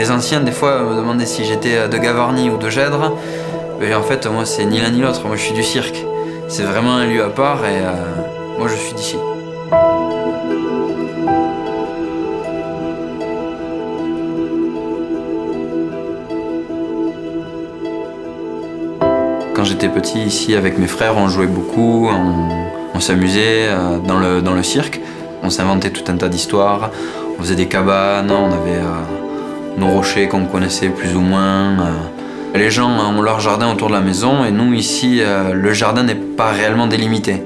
Les anciens, des fois, me demandaient si j'étais de Gavarnie ou de Gèdre. Et en fait, moi, c'est ni l'un ni l'autre. Moi, je suis du cirque. C'est vraiment un lieu à part et moi, je suis d'ici. Quand j'étais petit, ici, avec mes frères, on jouait beaucoup, on s'amusait dans le cirque. On s'inventait tout un tas d'histoires, on faisait des cabanes, on avait nos rochers qu'on connaissait plus ou moins. Les gens ont leur jardin autour de la maison et nous, ici, le jardin n'est pas réellement délimité.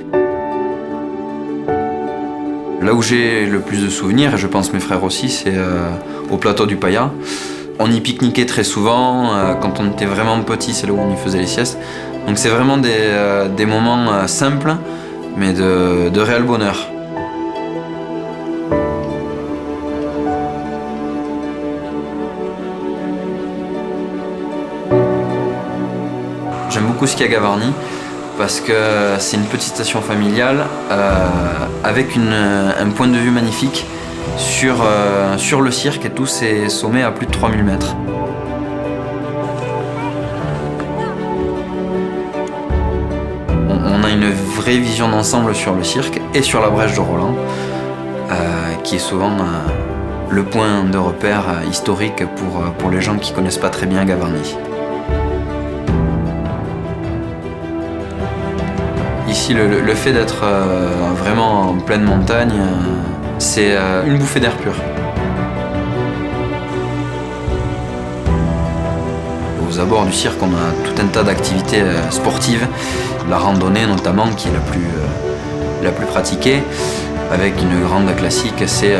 Là où j'ai le plus de souvenirs, et je pense mes frères aussi, c'est au plateau du Paya. On y pique-niquait très souvent, quand on était vraiment petit, c'est là où on y faisait les siestes. Donc c'est vraiment des moments simples, mais de réel bonheur. J'aime beaucoup skier à Gavarnie parce que c'est une petite station familiale avec un point de vue magnifique sur le cirque et tous ses sommets à plus de 3000 mètres. On a une vraie vision d'ensemble sur le cirque et sur la brèche de Roland, qui est souvent le point de repère historique pour les gens qui ne connaissent pas très bien Gavarnie. Ici, le fait d'être vraiment en pleine montagne, c'est une bouffée d'air pur. Aux abords du cirque, on a tout un tas d'activités sportives, la randonnée notamment, qui est la plus pratiquée, avec une grande classique, c'est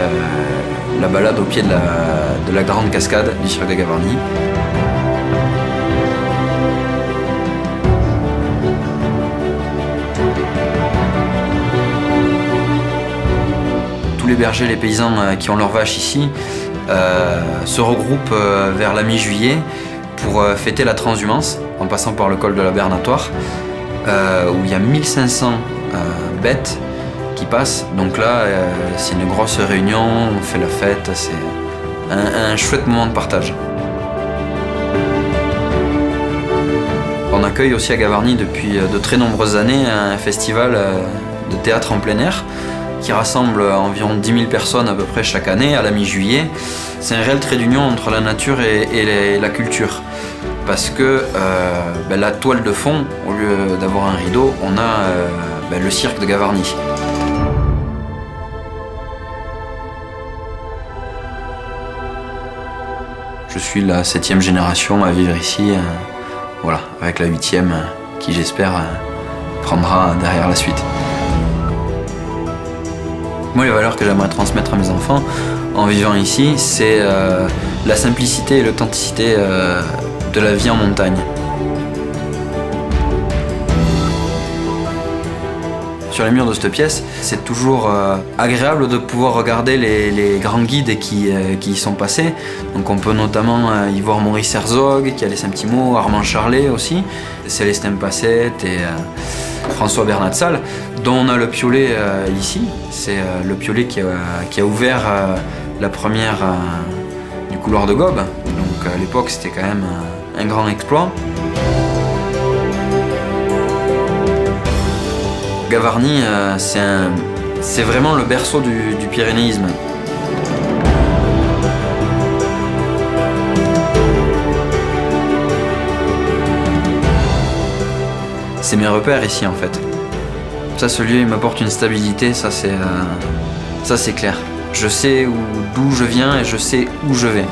la balade au pied de la grande cascade du cirque de Gavarnie. Les bergers, les paysans qui ont leurs vaches ici se regroupent vers la mi-juillet pour fêter la transhumance en passant par le col de la Bernatoire où il y a 1500 bêtes qui passent. Donc là, c'est une grosse réunion, on fait la fête, c'est un chouette moment de partage. On accueille aussi à Gavarnie depuis de très nombreuses années un festival de théâtre en plein air qui rassemble environ 10 000 personnes à peu près chaque année, à la mi-juillet. C'est un réel trait d'union entre la nature et la culture. Parce que la toile de fond, au lieu d'avoir un rideau, on a le cirque de Gavarnie. Je suis la 7e génération à vivre ici, voilà, avec la 8e qui, j'espère, prendra derrière la suite. Moi, les valeurs que j'aimerais transmettre à mes enfants en vivant ici, c'est la simplicité et l'authenticité de la vie en montagne. Sur les murs de cette pièce, c'est toujours agréable de pouvoir regarder les grands guides qui y sont passés. Donc on peut notamment y voir Maurice Herzog, qui a laissé un petit mot, Armand Charlet aussi, Célestin Passette et François Bernatsal, dont on a le piolet ici. C'est le piolet qui a ouvert la première du couloir de Gobes. Donc à l'époque, c'était quand même un grand exploit. Gavarnie, c'est vraiment le berceau du pyrénéisme. C'est mes repères ici en fait. Ça, ce lieu, il m'apporte une stabilité, ça c'est clair. Je sais d'où je viens et je sais où je vais.